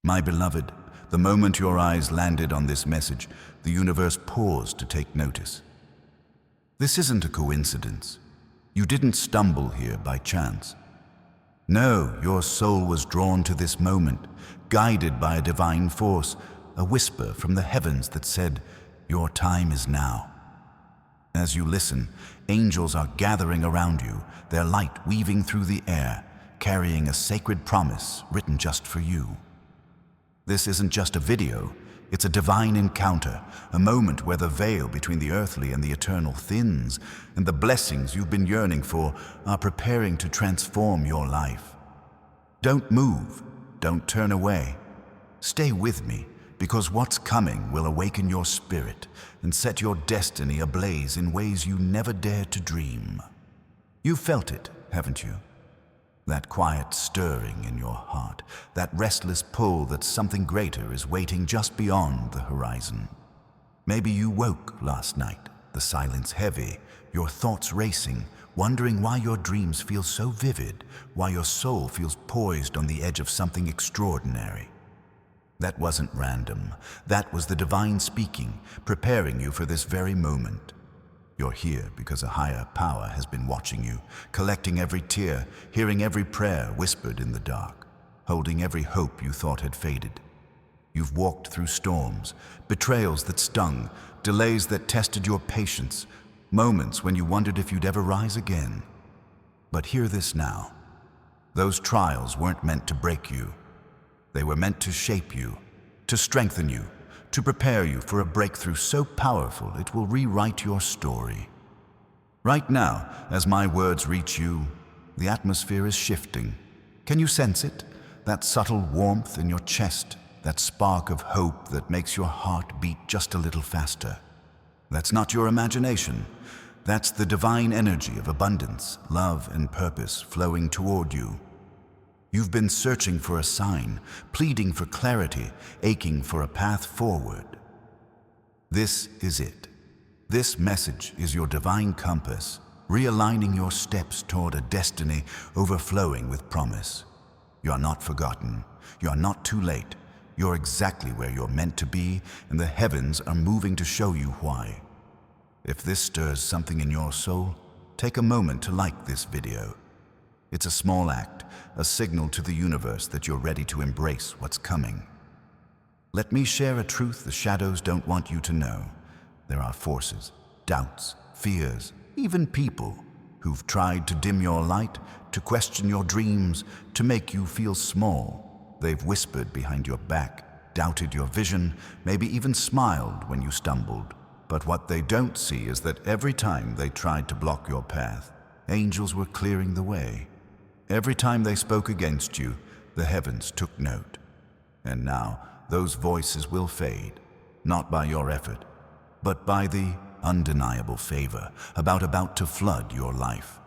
My beloved, the moment your eyes landed on this message, the universe paused to take notice. This isn't a coincidence. You didn't stumble here by chance. No, your soul was drawn to this moment, guided by a divine force, a whisper from the heavens that said, "Your time is now." As you listen, angels are gathering around you, their light weaving through the air, carrying a sacred promise written just for you. This isn't just a video, it's a divine encounter, a moment where the veil between the earthly and the eternal thins, and the blessings you've been yearning for are preparing to transform your life. Don't move, don't turn away. Stay with me, because what's coming will awaken your spirit and set your destiny ablaze in ways you never dared to dream. You've felt it, haven't you? That quiet stirring in your heart, that restless pull that something greater is waiting just beyond the horizon. Maybe you woke last night, the silence heavy, your thoughts racing, wondering why your dreams feel so vivid, why your soul feels poised on the edge of something extraordinary. That wasn't random. That was the divine speaking, preparing you for this very moment. You're here because a higher power has been watching you, collecting every tear, hearing every prayer whispered in the dark, holding every hope you thought had faded. You've walked through storms, betrayals that stung, delays that tested your patience, moments when you wondered if you'd ever rise again. But hear this now. Those trials weren't meant to break you. They were meant to shape you, to strengthen you, to prepare you for a breakthrough so powerful it will rewrite your story. Right now, as my words reach you, the atmosphere is shifting. Can you sense it? That subtle warmth in your chest, that spark of hope that makes your heart beat just a little faster. That's not your imagination. That's the divine energy of abundance, love, and purpose flowing toward you. You've been searching for a sign, pleading for clarity, aching for a path forward. This is it. This message is your divine compass, realigning your steps toward a destiny overflowing with promise. You're not forgotten. You're not too late. You're exactly where you're meant to be, and the heavens are moving to show you why. If this stirs something in your soul, take a moment to like this video. It's a small act, a signal to the universe that you're ready to embrace what's coming. Let me share a truth the shadows don't want you to know. There are forces, doubts, fears, even people who've tried to dim your light, to question your dreams, to make you feel small. They've whispered behind your back, doubted your vision, maybe even smiled when you stumbled. But what they don't see is that every time they tried to block your path, angels were clearing the way. Every time they spoke against you, the heavens took note. And now, those voices will fade, not by your effort, but by the undeniable favor about to flood your life.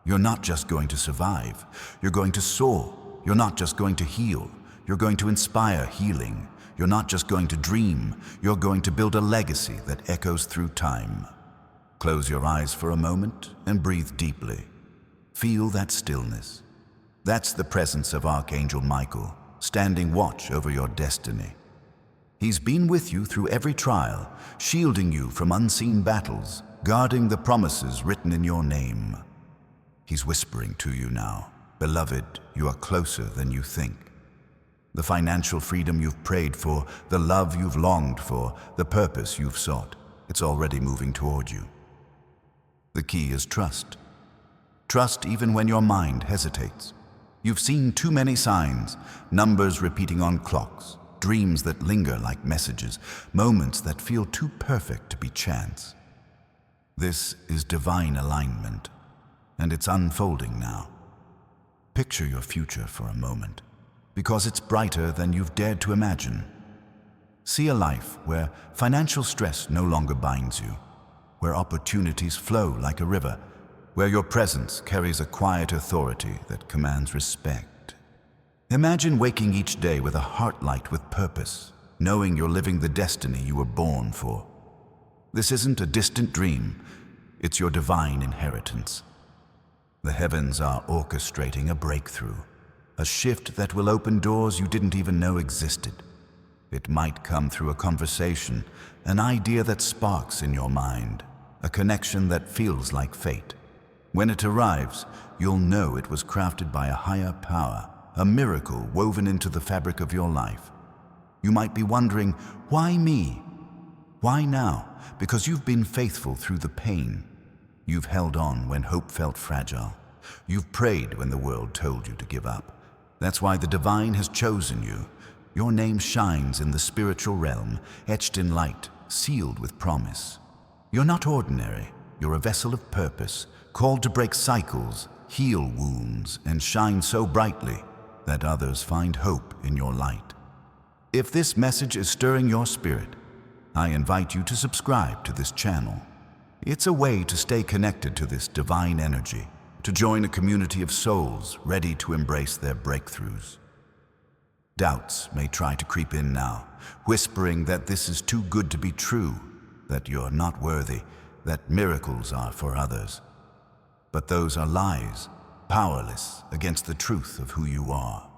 You're not just going to survive, you're going to soar. You're not just going to heal, you're going to inspire healing. You're not just going to dream, you're going to build a legacy that echoes through time. Close your eyes for a moment and breathe deeply. Feel that stillness. That's the presence of Archangel Michael, standing watch over your destiny. He's been with you through every trial, shielding you from unseen battles, guarding the promises written in your name. He's whispering to you now, "Beloved, you are closer than you think." The financial freedom you've prayed for, the love you've longed for, the purpose you've sought, it's already moving toward you. The key is trust. Trust even when your mind hesitates. You've seen too many signs, numbers repeating on clocks, dreams that linger like messages, moments that feel too perfect to be chance. This is divine alignment, and it's unfolding now. Picture your future for a moment, because it's brighter than you've dared to imagine. See a life where financial stress no longer binds you, where opportunities flow like a river, where your presence carries a quiet authority that commands respect. Imagine waking each day with a heart light with purpose, knowing you're living the destiny you were born for. This isn't a distant dream, it's your divine inheritance. The heavens are orchestrating a breakthrough, a shift that will open doors you didn't even know existed. It might come through a conversation, an idea that sparks in your mind, a connection that feels like fate. When it arrives, you'll know it was crafted by a higher power, a miracle woven into the fabric of your life. You might be wondering, why me? Why now? Because you've been faithful through the pain. You've held on when hope felt fragile. You've prayed when the world told you to give up. That's why the divine has chosen you. Your name shines in the spiritual realm, etched in light, sealed with promise. You're not ordinary. You're a vessel of purpose, called to break cycles, heal wounds, and shine so brightly that others find hope in your light. If this message is stirring your spirit, I invite you to subscribe to this channel. It's a way to stay connected to this divine energy, to join a community of souls ready to embrace their breakthroughs. Doubts may try to creep in now, whispering that this is too good to be true, that you're not worthy, that miracles are for others. But those are lies, powerless against the truth of who you are.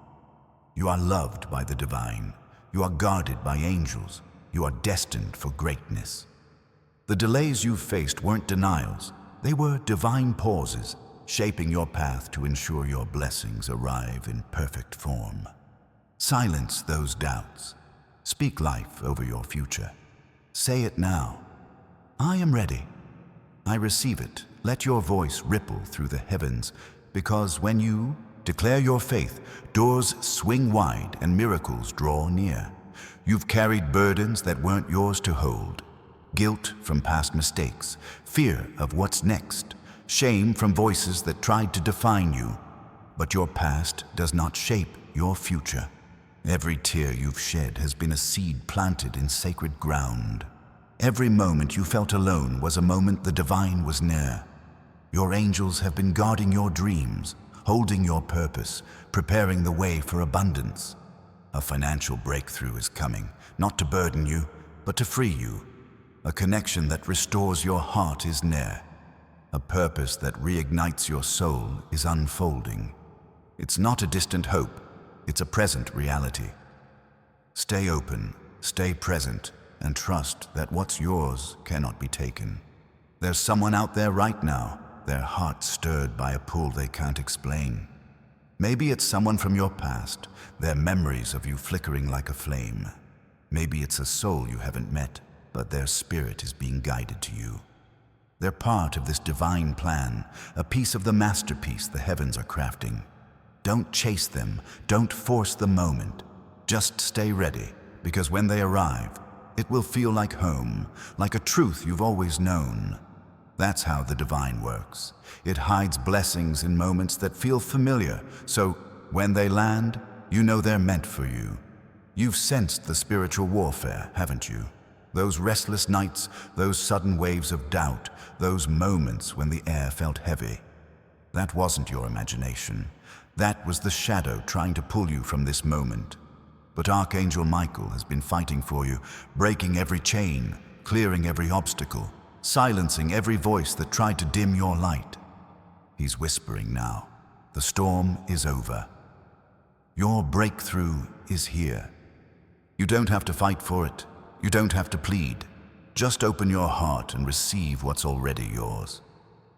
You are loved by the divine. You are guarded by angels. You are destined for greatness. The delays you've faced weren't denials. They were divine pauses, shaping your path to ensure your blessings arrive in perfect form. Silence those doubts. Speak life over your future. Say it now. I am ready. I receive it. Let your voice ripple through the heavens, because when you declare your faith, doors swing wide and miracles draw near. You've carried burdens that weren't yours to hold. Guilt from past mistakes, fear of what's next, shame from voices that tried to define you. But your past does not shape your future. Every tear you've shed has been a seed planted in sacred ground. Every moment you felt alone was a moment the divine was near. Your angels have been guarding your dreams, holding your purpose, preparing the way for abundance. A financial breakthrough is coming, not to burden you, but to free you. A connection that restores your heart is near. A purpose that reignites your soul is unfolding. It's not a distant hope, it's a present reality. Stay open, stay present, and trust that what's yours cannot be taken. There's someone out there right now, their heart stirred by a pull they can't explain. Maybe it's someone from your past, their memories of you flickering like a flame. Maybe it's a soul you haven't met, but their spirit is being guided to you. They're part of this divine plan, a piece of the masterpiece the heavens are crafting. Don't chase them, don't force the moment. Just stay ready, because when they arrive, it will feel like home, like a truth you've always known. That's how the divine works. It hides blessings in moments that feel familiar, so when they land, you know they're meant for you. You've sensed the spiritual warfare, haven't you? Those restless nights, those sudden waves of doubt, those moments when the air felt heavy. That wasn't your imagination. That was the shadow trying to pull you from this moment. But Archangel Michael has been fighting for you, breaking every chain, clearing every obstacle, silencing every voice that tried to dim your light. He's whispering now. The storm is over. Your breakthrough is here. You don't have to fight for it. You don't have to plead. Just open your heart and receive what's already yours.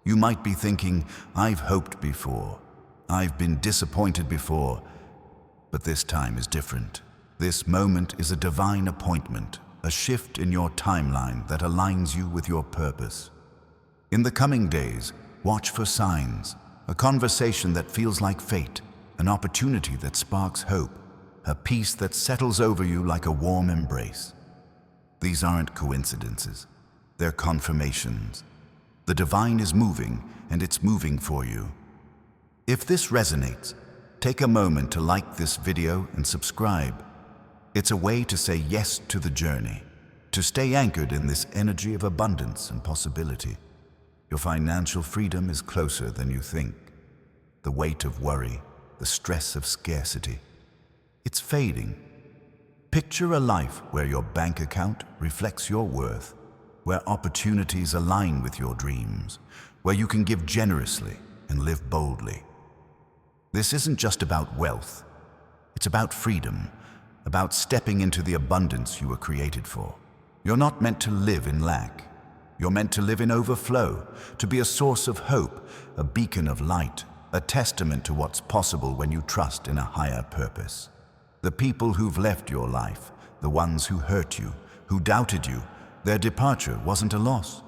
You might be thinking, I've hoped before. I've been disappointed before. But this time is different. This moment is a divine appointment, a shift in your timeline that aligns you with your purpose. In the coming days, watch for signs, a conversation that feels like fate, an opportunity that sparks hope, a peace that settles over you like a warm embrace. These aren't coincidences. They're confirmations. The divine is moving, and it's moving for you. If this resonates, take a moment to like this video and subscribe. It's a way to say yes to the journey, to stay anchored in this energy of abundance and possibility. Your financial freedom is closer than you think. The weight of worry, the stress of scarcity, it's fading. Picture a life where your bank account reflects your worth, where opportunities align with your dreams, where you can give generously and live boldly. This isn't just about wealth. It's about freedom, about stepping into the abundance you were created for. You're not meant to live in lack. You're meant to live in overflow, to be a source of hope, a beacon of light, a testament to what's possible when you trust in a higher purpose. The people who've left your life, the ones who hurt you, who doubted you, their departure wasn't a loss.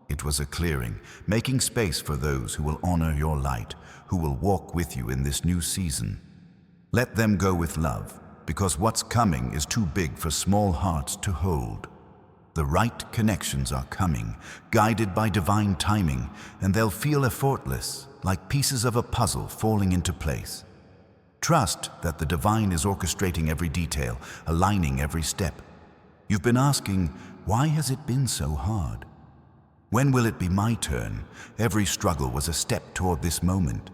It was a clearing, making space for those who will honor your light, who will walk with you in this new season. Let them go with love, because what's coming is too big for small hearts to hold. The right connections are coming, guided by divine timing, and they'll feel effortless, like pieces of a puzzle falling into place. Trust that the divine is orchestrating every detail, aligning every step. You've been asking, why has it been so hard? When will it be my turn? Every struggle was a step toward this moment.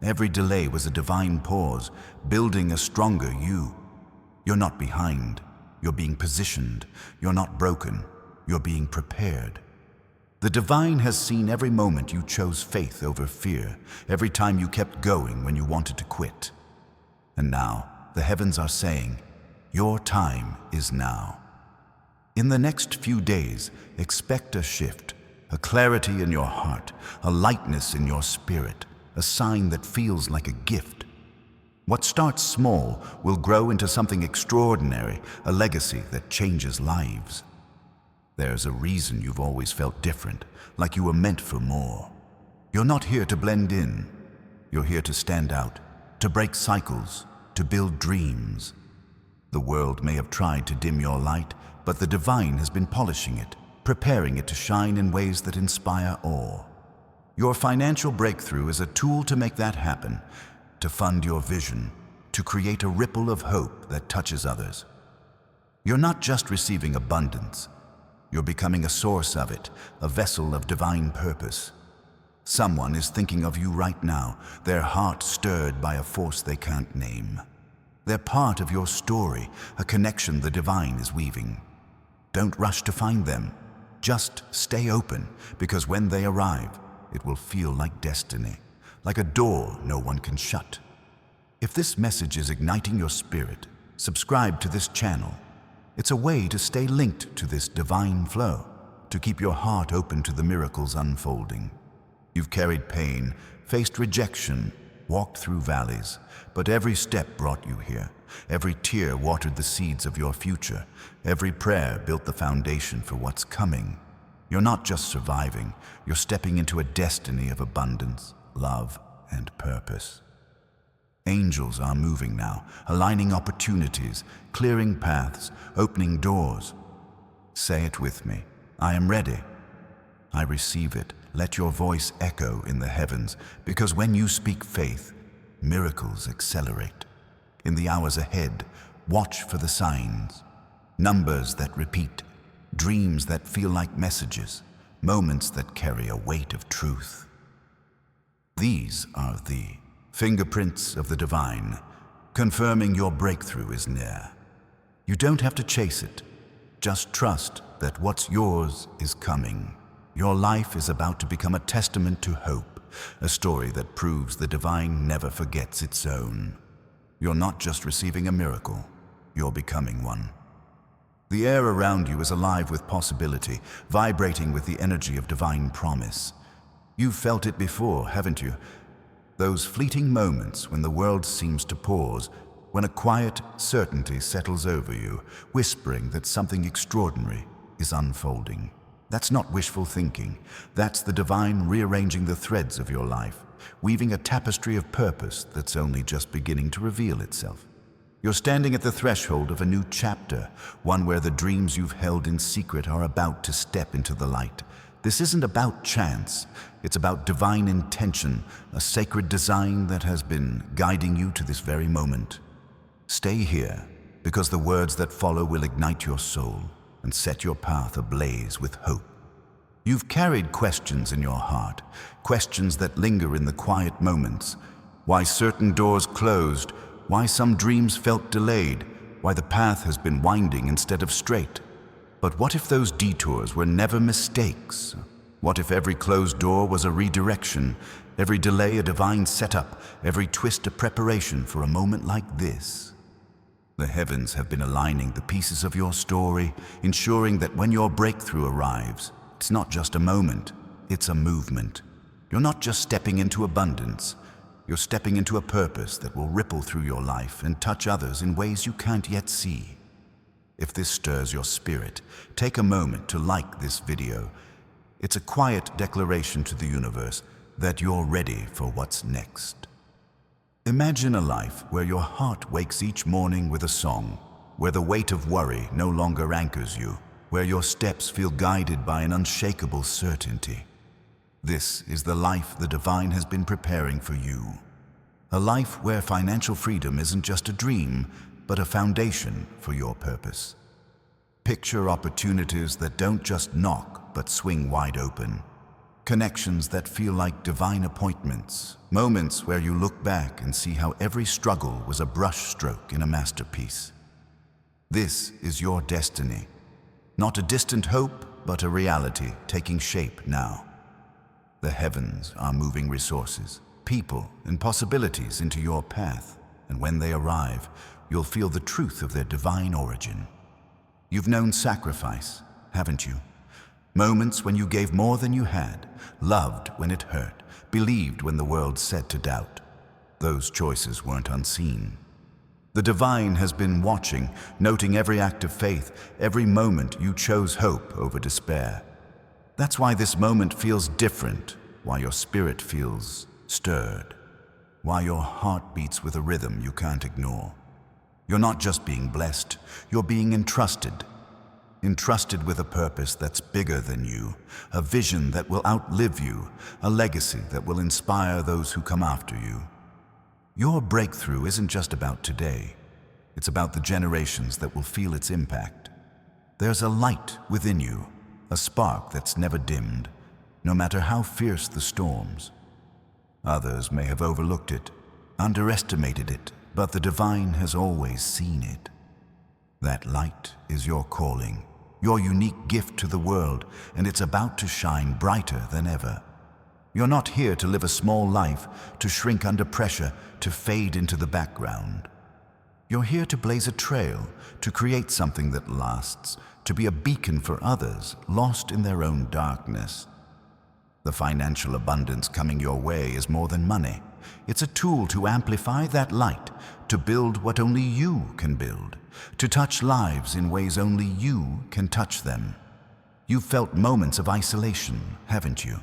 Every delay was a divine pause, building a stronger you. You're not behind. You're being positioned. You're not broken. You're being prepared. The divine has seen every moment you chose faith over fear, every time you kept going when you wanted to quit. And now, the heavens are saying, your time is now. In the next few days, expect a shift, a clarity in your heart, a lightness in your spirit, a sign that feels like a gift. What starts small will grow into something extraordinary, a legacy that changes lives. There's a reason you've always felt different, like you were meant for more. You're not here to blend in. You're here to stand out, to break cycles, to build dreams. The world may have tried to dim your light, but the divine has been polishing it, preparing it to shine in ways that inspire awe. Your financial breakthrough is a tool to make that happen, to fund your vision, to create a ripple of hope that touches others. You're not just receiving abundance, you're becoming a source of it, a vessel of divine purpose. Someone is thinking of you right now, their heart stirred by a force they can't name. They're part of your story, a connection the divine is weaving. Don't rush to find them. Just stay open, because when they arrive, it will feel like destiny, like a door no one can shut. If this message is igniting your spirit, subscribe to this channel. It's a way to stay linked to this divine flow, to keep your heart open to the miracles unfolding. You've carried pain, faced rejection, walked through valleys, but every step brought you here. Every tear watered the seeds of your future. Every prayer built the foundation for what's coming. You're not just surviving, you're stepping into a destiny of abundance, love, and purpose. Angels are moving now, aligning opportunities, clearing paths, opening doors. Say it with me. I am ready. I receive it. Let your voice echo in the heavens, because when you speak faith, miracles accelerate. In the hours ahead, watch for the signs. Numbers that repeat, dreams that feel like messages, moments that carry a weight of truth. These are the fingerprints of the divine, confirming your breakthrough is near. You don't have to chase it. Just trust that what's yours is coming. Your life is about to become a testament to hope, a story that proves the divine never forgets its own. You're not just receiving a miracle, you're becoming one. The air around you is alive with possibility, vibrating with the energy of divine promise. You've felt it before, haven't you? Those fleeting moments when the world seems to pause, when a quiet certainty settles over you, whispering that something extraordinary is unfolding. That's not wishful thinking. That's the divine rearranging the threads of your life, weaving a tapestry of purpose that's only just beginning to reveal itself. You're standing at the threshold of a new chapter, one where the dreams you've held in secret are about to step into the light. This isn't about chance. It's about divine intention, a sacred design that has been guiding you to this very moment. Stay here, because the words that follow will ignite your soul and set your path ablaze with hope. You've carried questions in your heart, questions that linger in the quiet moments. Why certain doors closed, why some dreams felt delayed, why the path has been winding instead of straight. But what if those detours were never mistakes, What if every closed door was a redirection, every delay a divine setup, every twist a preparation for a moment like this? The heavens have been aligning the pieces of your story, ensuring that when your breakthrough arrives, it's not just a moment, it's a movement. You're not just stepping into abundance, you're stepping into a purpose that will ripple through your life and touch others in ways you can't yet see. If this stirs your spirit, take a moment to like this video. It's a quiet declaration to the universe that you're ready for what's next. Imagine a life where your heart wakes each morning with a song, where the weight of worry no longer anchors you, where your steps feel guided by an unshakable certainty. This is the life the divine has been preparing for you. A life where financial freedom isn't just a dream, but a foundation for your purpose. Picture opportunities that don't just knock, but swing wide open. Connections that feel like divine appointments. Moments where you look back and see how every struggle was a brushstroke in a masterpiece. This is your destiny. Not a distant hope, but a reality taking shape now. The heavens are moving resources, people, and possibilities into your path, and when they arrive, you'll feel the truth of their divine origin. You've known sacrifice, haven't you? Moments when you gave more than you had, loved when it hurt, believed when the world said to doubt. Those choices weren't unseen. The divine has been watching, noting every act of faith, every moment you chose hope over despair. That's why this moment feels different, why your spirit feels stirred, why your heart beats with a rhythm you can't ignore. You're not just being blessed, you're being entrusted. Entrusted with a purpose that's bigger than you, a vision that will outlive you, a legacy that will inspire those who come after you. Your breakthrough isn't just about today, it's about the generations that will feel its impact. There's a light within you, a spark that's never dimmed, no matter how fierce the storms. Others may have overlooked it, underestimated it, but the divine has always seen it. That light is your calling, your unique gift to the world, and it's about to shine brighter than ever. You're not here to live a small life, to shrink under pressure, to fade into the background. You're here to blaze a trail, to create something that lasts, to be a beacon for others lost in their own darkness. The financial abundance coming your way is more than money. It's a tool to amplify that light, to build what only you can build, to touch lives in ways only you can touch them. You've felt moments of isolation, haven't you?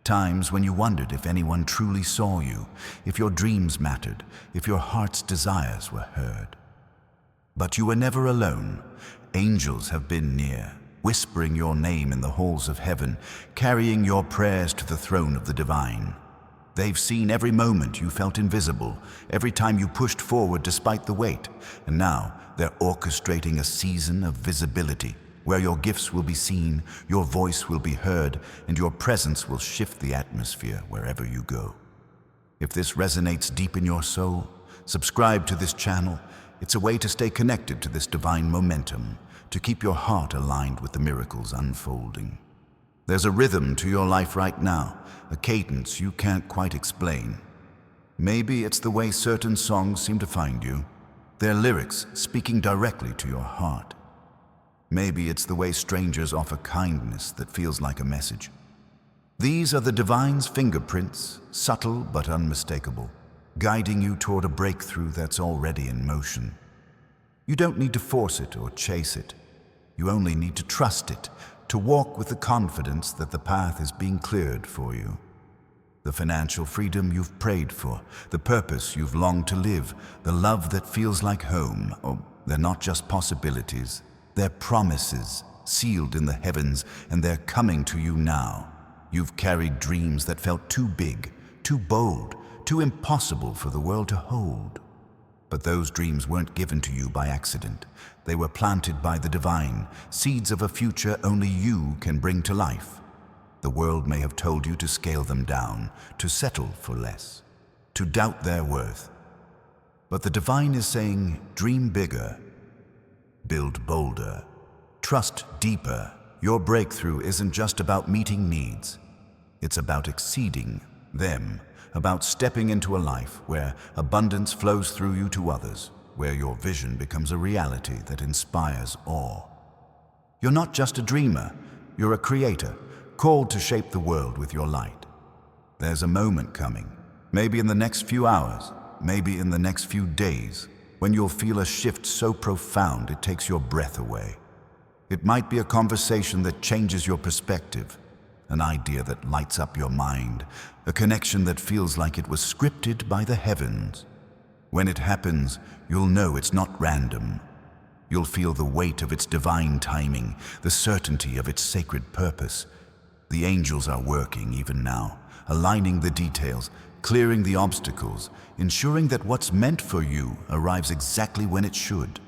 Times when you wondered if anyone truly saw you, if your dreams mattered, if your heart's desires were heard. But you were never alone. Angels have been near, whispering your name in the halls of heaven, carrying your prayers to the throne of the divine. They've seen every moment you felt invisible, every time you pushed forward despite the weight, and now they're orchestrating a season of visibility, where your gifts will be seen, your voice will be heard, and your presence will shift the atmosphere wherever you go. If this resonates deep in your soul, subscribe to this channel. It's a way to stay connected to this divine momentum, to keep your heart aligned with the miracles unfolding. There's a rhythm to your life right now, a cadence you can't quite explain. Maybe it's the way certain songs seem to find you, their lyrics speaking directly to your heart. Maybe it's the way strangers offer kindness that feels like a message. These are the divine's fingerprints, subtle but unmistakable, guiding you toward a breakthrough that's already in motion. You don't need to force it or chase it. You only need to trust it, to walk with the confidence that the path is being cleared for you. The financial freedom you've prayed for, the purpose you've longed to live, the love that feels like home. Oh, they're not just possibilities, they're promises sealed in the heavens, and they're coming to you now. You've carried dreams that felt too big, too bold, too impossible for the world to hold. But those dreams weren't given to you by accident. They were planted by the divine, seeds of a future only you can bring to life. The world may have told you to scale them down, to settle for less, to doubt their worth. But the divine is saying, dream bigger, build bolder, trust deeper. Your breakthrough isn't just about meeting needs. It's about exceeding them, about stepping into a life where abundance flows through you to others, where your vision becomes a reality that inspires awe. You're not just a dreamer, you're a creator, called to shape the world with your light. There's a moment coming, maybe in the next few hours, maybe in the next few days, when you'll feel a shift so profound it takes your breath away. It might be a conversation that changes your perspective, an idea that lights up your mind, a connection that feels like it was scripted by the heavens. When it happens, you'll know it's not random. You'll feel the weight of its divine timing, the certainty of its sacred purpose. The angels are working even now, aligning the details, clearing the obstacles, ensuring that what's meant for you arrives exactly when it should.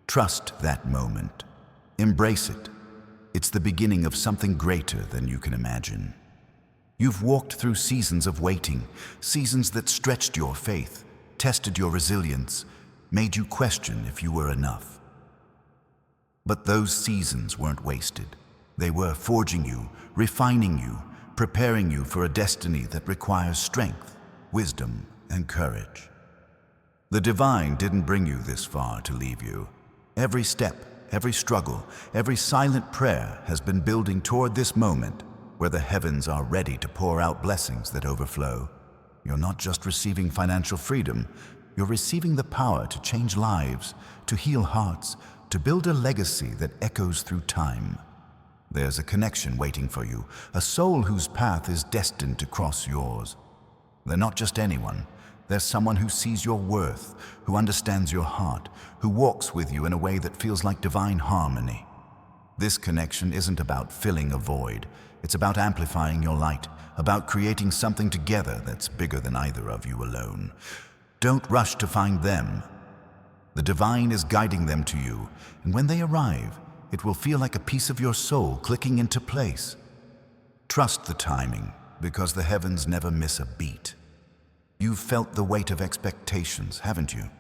Trust that moment. Embrace it. It's the beginning of something greater than you can imagine. You've walked through seasons of waiting, seasons that stretched your faith, tested your resilience, made you question if you were enough. But those seasons weren't wasted. They were forging you, refining you, preparing you for a destiny that requires strength, wisdom, and courage. The divine didn't bring you this far to leave you. Every step, every struggle, every silent prayer has been building toward this moment where the heavens are ready to pour out blessings that overflow. You're not just receiving financial freedom, you're receiving the power to change lives, to heal hearts, to build a legacy that echoes through time. There's a connection waiting for you, a soul whose path is destined to cross yours. They're not just anyone. There's someone who sees your worth, who understands your heart, who walks with you in a way that feels like divine harmony. This connection isn't about filling a void. It's about amplifying your light, about creating something together that's bigger than either of you alone. Don't rush to find them. The divine is guiding them to you, and when they arrive, it will feel like a piece of your soul clicking into place. Trust the timing, because the heavens never miss a beat. You've felt the weight of expectations, haven't you?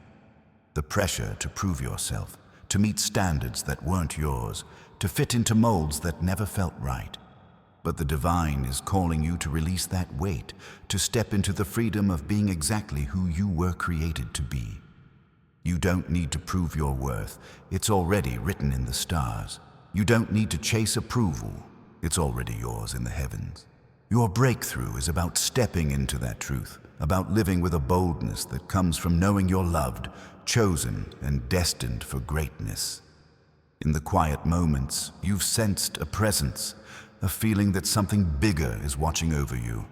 The pressure to prove yourself, to meet standards that weren't yours, to fit into molds that never felt right. But the divine is calling you to release that weight, to step into the freedom of being exactly who you were created to be. You don't need to prove your worth. It's already written in the stars. You don't need to chase approval. It's already yours in the heavens. Your breakthrough is about stepping into that truth, about living with a boldness that comes from knowing you're loved, chosen, and destined for greatness. In the quiet moments, you've sensed a presence, a feeling that something bigger is watching over you.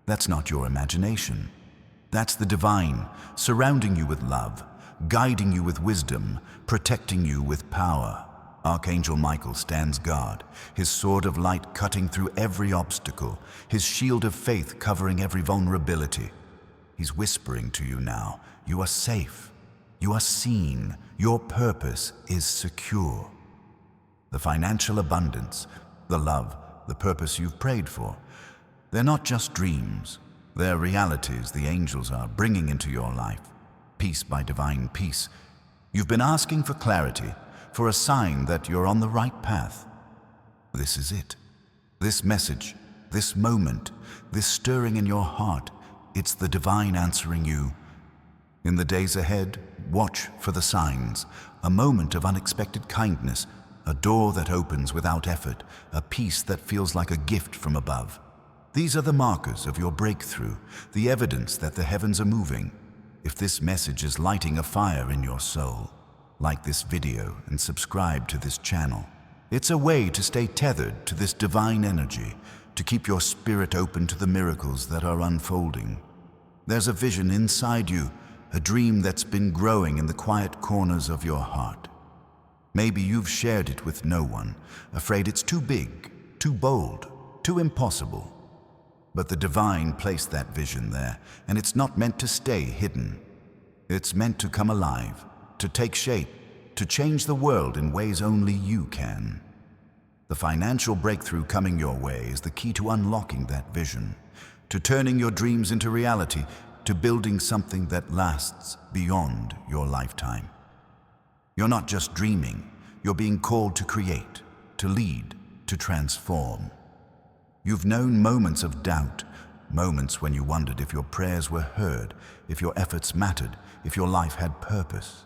That's not your imagination. That's the divine, surrounding you with love, guiding you with wisdom, protecting you with power. Archangel Michael stands guard, his sword of light cutting through every obstacle, his shield of faith covering every vulnerability. He's whispering to you now, you are safe, you are seen, your purpose is secure. The financial abundance, the love, the purpose you've prayed for, they're not just dreams, they're realities the angels are bringing into your life, piece by divine piece. You've been asking for clarity, for a sign that you're on the right path. This is it. This message, this moment, this stirring in your heart, it's the divine answering you. In the days ahead, watch for the signs, a moment of unexpected kindness, a door that opens without effort, a peace that feels like a gift from above. These are the markers of your breakthrough, the evidence that the heavens are moving. If this message is lighting a fire in your soul, like this video and subscribe to this channel. It's a way to stay tethered to this divine energy, to keep your spirit open to the miracles that are unfolding. There's a vision inside you, a dream that's been growing in the quiet corners of your heart. Maybe you've shared it with no one, afraid it's too big, too bold, too impossible. But the divine placed that vision there, and it's not meant to stay hidden. It's meant to come alive, to take shape, to change the world in ways only you can. The financial breakthrough coming your way is the key to unlocking that vision, to turning your dreams into reality, to building something that lasts beyond your lifetime. You're not just dreaming, you're being called to create, to lead, to transform. You've known moments of doubt, moments when you wondered if your prayers were heard, if your efforts mattered, if your life had purpose.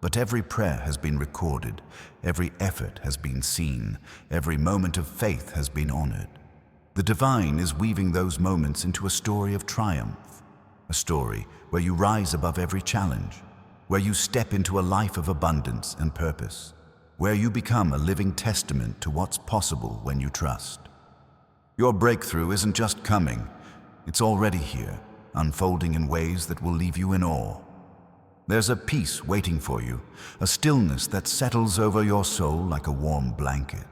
But every prayer has been recorded, every effort has been seen, every moment of faith has been honored. The divine is weaving those moments into a story of triumph, a story where you rise above every challenge, where you step into a life of abundance and purpose, where you become a living testament to what's possible when you trust. Your breakthrough isn't just coming, it's already here, unfolding in ways that will leave you in awe. There's a peace waiting for you, a stillness that settles over your soul like a warm blanket.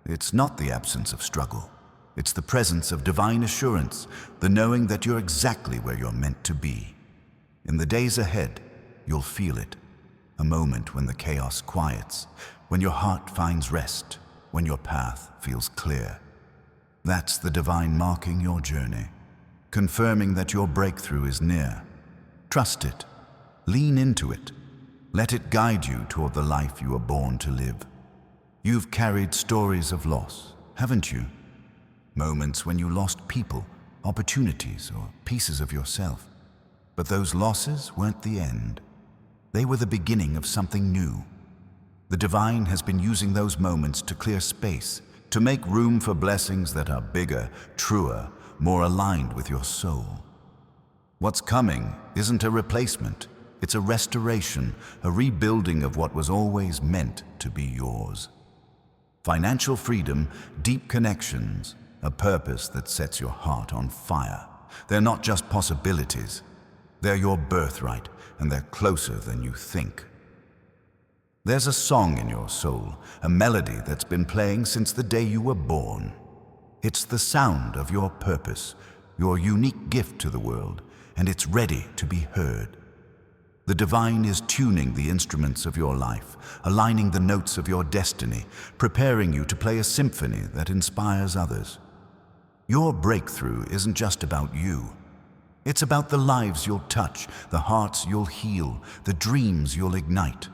It's not the absence of struggle. It's the presence of divine assurance, the knowing that you're exactly where you're meant to be. In the days ahead, you'll feel it, a moment when the chaos quiets, when your heart finds rest, when your path feels clear. That's the divine marking your journey, confirming that your breakthrough is near. Trust it. Lean into it. Let it guide you toward the life you were born to live. You've carried stories of loss, haven't you? Moments when you lost people, opportunities, or pieces of yourself. But those losses weren't the end. They were the beginning of something new. The divine has been using those moments to clear space, to make room for blessings that are bigger, truer, more aligned with your soul. What's coming isn't a replacement. It's a restoration, a rebuilding of what was always meant to be yours. Financial freedom, deep connections, a purpose that sets your heart on fire. They're not just possibilities. They're your birthright, and they're closer than you think. There's a song in your soul, a melody that's been playing since the day you were born. It's the sound of your purpose, your unique gift to the world, and it's ready to be heard. The divine is tuning the instruments of your life, aligning the notes of your destiny, preparing you to play a symphony that inspires others. Your breakthrough isn't just about you. It's about the lives you'll touch, the hearts you'll heal, the dreams you'll ignite.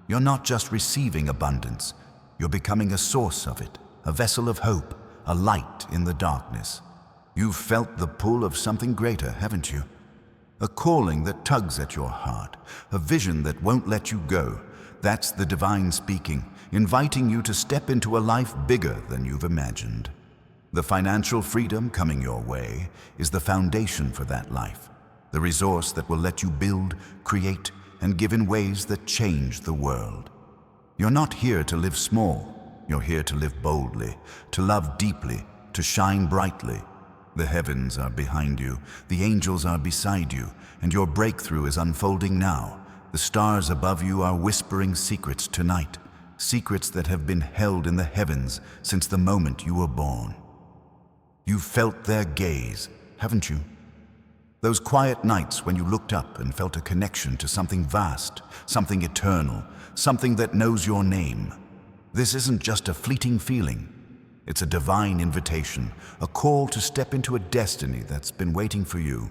You're not just receiving abundance, you're becoming a source of it, a vessel of hope, a light in the darkness. You've felt the pull of something greater, haven't you? A calling that tugs at your heart, a vision that won't let you go. That's the divine speaking, inviting you to step into a life bigger than you've imagined. The financial freedom coming your way is the foundation for that life, the resource that will let you build, create, and give in ways that change the world. You're not here to live small, you're here to live boldly, to love deeply, to shine brightly. The heavens are behind you, the angels are beside you, and your breakthrough is unfolding now. The stars above you are whispering secrets tonight, secrets that have been held in the heavens since the moment you were born. You've felt their gaze, haven't you? Those quiet nights when you looked up and felt a connection to something vast, something eternal, something that knows your name. This isn't just a fleeting feeling. It's a divine invitation, a call to step into a destiny that's been waiting for you.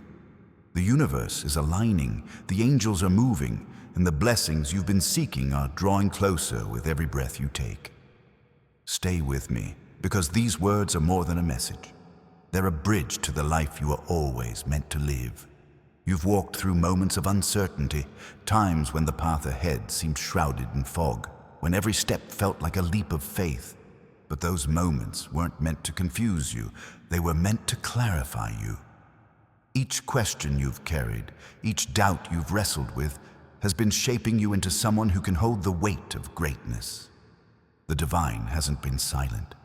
The universe is aligning, the angels are moving, and the blessings you've been seeking are drawing closer with every breath you take. Stay with me, because these words are more than a message. They're a bridge to the life you were always meant to live. You've walked through moments of uncertainty, times when the path ahead seemed shrouded in fog, when every step felt like a leap of faith. But those moments weren't meant to confuse you, they were meant to clarify you. Each question you've carried, each doubt you've wrestled with, has been shaping you into someone who can hold the weight of greatness. The divine hasn't been silent.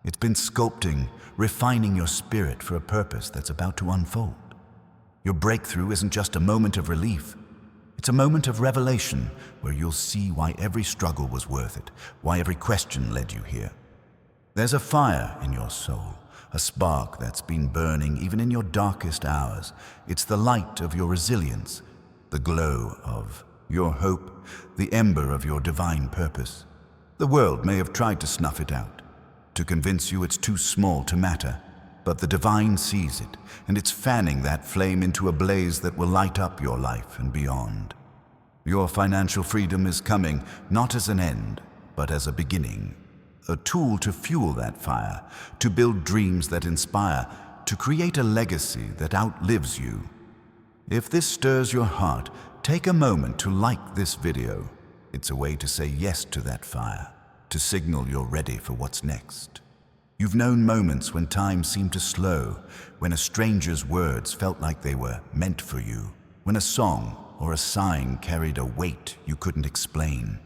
It's been sculpting, refining your spirit for a purpose that's about to unfold. Your breakthrough isn't just a moment of relief. It's a moment of revelation where you'll see why every struggle was worth it, why every question led you here. There's a fire in your soul, a spark that's been burning even in your darkest hours. It's the light of your resilience, the glow of your hope, the ember of your divine purpose. The world may have tried to snuff it out, to convince you it's too small to matter, but the divine sees it, and it's fanning that flame into a blaze that will light up your life and beyond. Your financial freedom is coming, not as an end, but as a beginning. a tool to fuel that fire, to build dreams that inspire, to create a legacy that outlives you. If this stirs your heart, take a moment to like this video. It's a way to say yes to that fire, to signal you're ready for what's next. You've known moments when time seemed to slow, when a stranger's words felt like they were meant for you, when a song or a sign carried a weight you couldn't explain.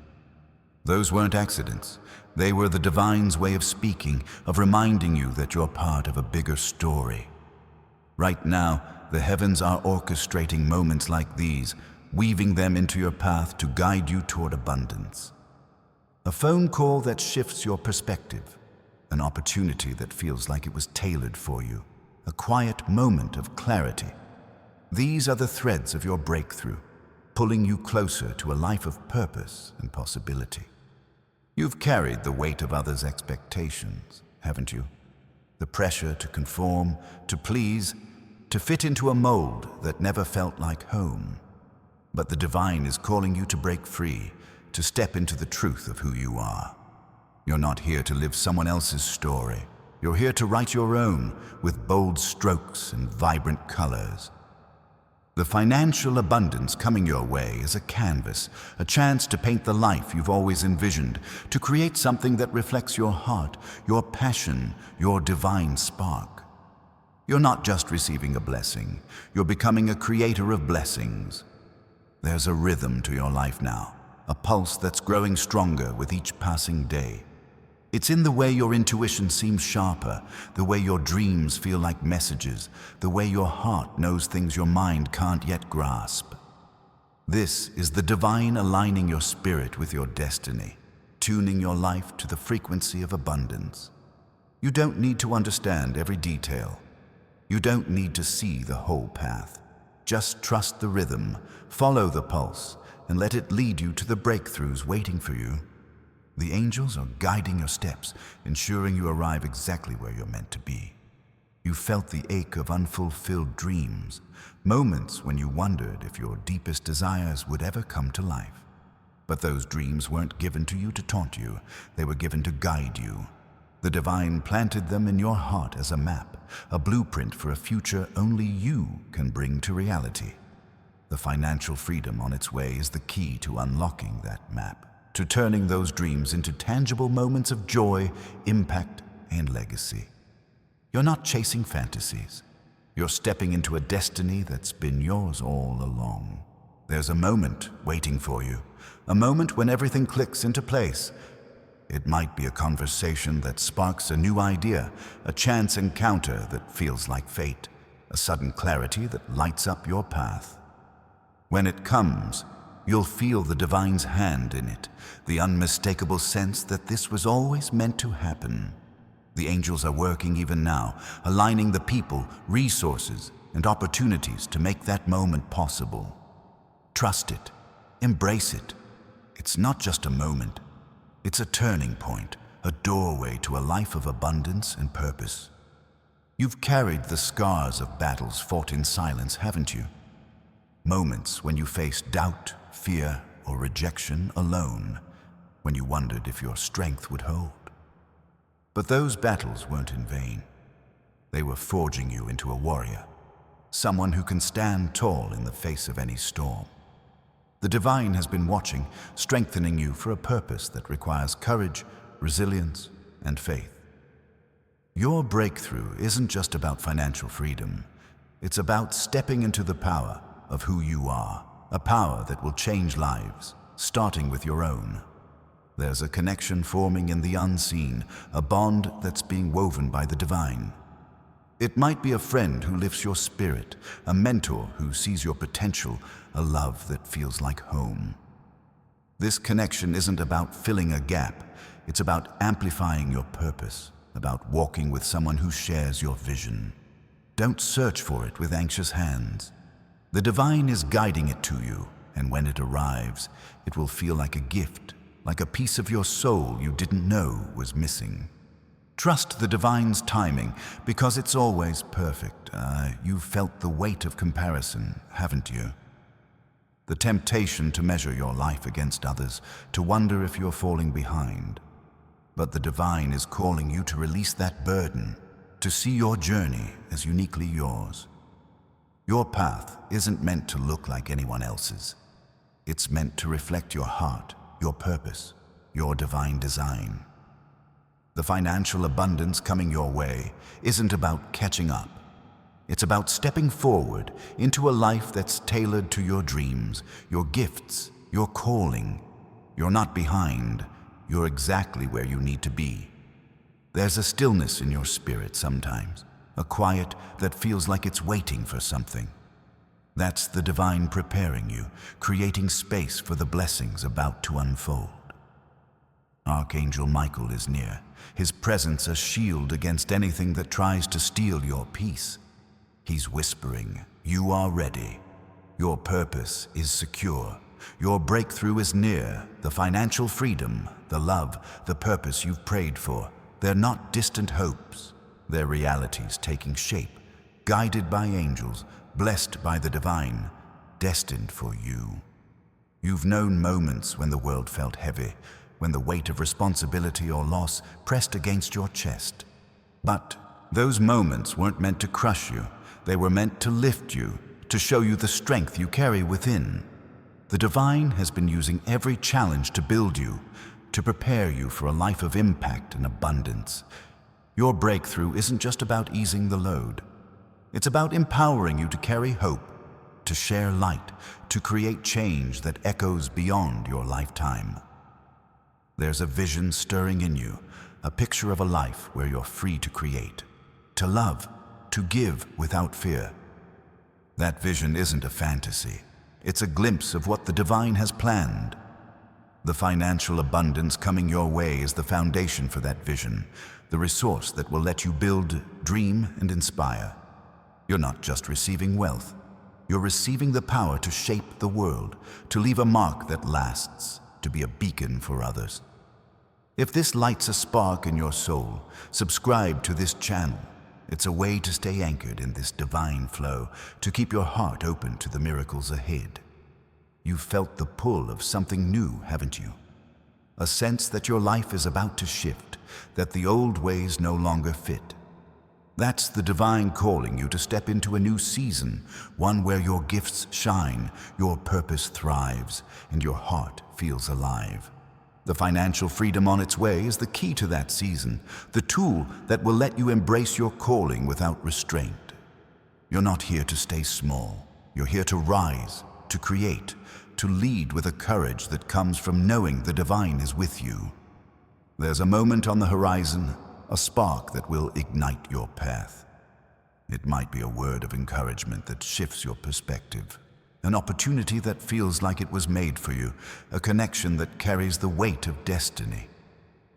Those weren't accidents. They were the divine's way of speaking, of reminding you that you're part of a bigger story. Right now, the heavens are orchestrating moments like these, weaving them into your path to guide you toward abundance. A phone call that shifts your perspective, an opportunity that feels like it was tailored for you, a quiet moment of clarity. These are the threads of your breakthrough, pulling you closer to a life of purpose and possibility. You've carried the weight of others' expectations, haven't you? The pressure to conform, to please, to fit into a mold that never felt like home. But the divine is calling you to break free, to step into the truth of who you are. You're not here to live someone else's story. You're here to write your own with bold strokes and vibrant colors. The financial abundance coming your way is a canvas, a chance to paint the life you've always envisioned, to create something that reflects your heart, your passion, your divine spark. You're not just receiving a blessing, you're becoming a creator of blessings. There's a rhythm to your life now, a pulse that's growing stronger with each passing day. It's in the way your intuition seems sharper, the way your dreams feel like messages, the way your heart knows things your mind can't yet grasp. This is the divine aligning your spirit with your destiny, tuning your life to the frequency of abundance. You don't need to understand every detail. You don't need to see the whole path. Just trust the rhythm, follow the pulse, and let it lead you to the breakthroughs waiting for you. The angels are guiding your steps, ensuring you arrive exactly where you're meant to be. You felt the ache of unfulfilled dreams, moments when you wondered if your deepest desires would ever come to life. But those dreams weren't given to you to taunt you, they were given to guide you. The divine planted them in your heart as a map, a blueprint for a future only you can bring to reality. The financial freedom on its way is the key to unlocking that map, to turning those dreams into tangible moments of joy, impact, and legacy. You're not chasing fantasies. You're stepping into a destiny that's been yours all along. There's a moment waiting for you, a moment when everything clicks into place. It might be a conversation that sparks a new idea, a chance encounter that feels like fate, a sudden clarity that lights up your path. When it comes, you'll feel the divine's hand in it, the unmistakable sense that this was always meant to happen. The angels are working even now, aligning the people, resources, and opportunities to make that moment possible. Trust it. Embrace it. It's not just a moment. It's a turning point, a doorway to a life of abundance and purpose. You've carried the scars of battles fought in silence, haven't you? Moments when you faced doubt, fear, or rejection alone, when you wondered if your strength would hold. But those battles weren't in vain. They were forging you into a warrior, someone who can stand tall in the face of any storm. The divine has been watching, strengthening you for a purpose that requires courage, resilience, and faith. Your breakthrough isn't just about financial freedom. It's about stepping into the power of who you are, a power that will change lives, starting with your own. There's a connection forming in the unseen, a bond that's being woven by the divine. It might be a friend who lifts your spirit, a mentor who sees your potential, a love that feels like home. This connection isn't about filling a gap, it's about amplifying your purpose, about walking with someone who shares your vision. Don't search for it with anxious hands. The divine is guiding it to you, and when it arrives, it will feel like a gift, like a piece of your soul you didn't know was missing. Trust the divine's timing, because it's always perfect. You've felt the weight of comparison, haven't you? The temptation to measure your life against others, to wonder if you're falling behind. But the divine is calling you to release that burden, to see your journey as uniquely yours. Your path isn't meant to look like anyone else's. It's meant to reflect your heart, your purpose, your divine design. The financial abundance coming your way isn't about catching up. It's about stepping forward into a life that's tailored to your dreams, your gifts, your calling. You're not behind. You're exactly where you need to be. There's a stillness in your spirit sometimes, a quiet that feels like it's waiting for something. That's the divine preparing you, creating space for the blessings about to unfold. Archangel Michael is near, his presence a shield against anything that tries to steal your peace. He's whispering, "You are ready. Your purpose is secure. Your breakthrough is near. The financial freedom, the love, the purpose you've prayed for, they're not distant hopes. They're realities taking shape, guided by angels, blessed by the divine, destined for you." You've known moments when the world felt heavy, when the weight of responsibility or loss pressed against your chest. But those moments weren't meant to crush you. They were meant to lift you, to show you the strength you carry within. The divine has been using every challenge to build you, to prepare you for a life of impact and abundance. Your breakthrough isn't just about easing the load. It's about empowering you to carry hope, to share light, to create change that echoes beyond your lifetime. There's a vision stirring in you, a picture of a life where you're free to create, to love, to give without fear. That vision isn't a fantasy. It's a glimpse of what the divine has planned. The financial abundance coming your way is the foundation for that vision, the resource that will let you build, dream, and inspire. You're not just receiving wealth. You're receiving the power to shape the world, to leave a mark that lasts, to be a beacon for others. If this lights a spark in your soul, subscribe to this channel. It's a way to stay anchored in this divine flow, to keep your heart open to the miracles ahead. You've felt the pull of something new, haven't you? A sense that your life is about to shift, that the old ways no longer fit. That's the divine calling you to step into a new season, one where your gifts shine, your purpose thrives, and your heart feels alive. The financial freedom on its way is the key to that season, the tool that will let you embrace your calling without restraint. You're not here to stay small. You're here to rise, to create, to lead with a courage that comes from knowing the divine is with you. There's a moment on the horizon, a spark that will ignite your path. It might be a word of encouragement that shifts your perspective, an opportunity that feels like it was made for you, a connection that carries the weight of destiny.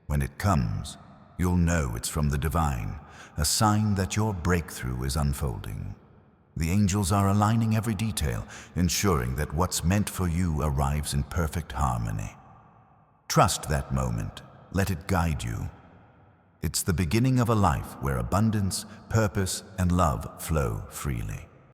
When it comes, you'll know it's from the divine, a sign that your breakthrough is unfolding. The angels are aligning every detail, ensuring that what's meant for you arrives in perfect harmony. Trust that moment. Let it guide you. It's the beginning of a life where abundance, purpose, and love flow freely.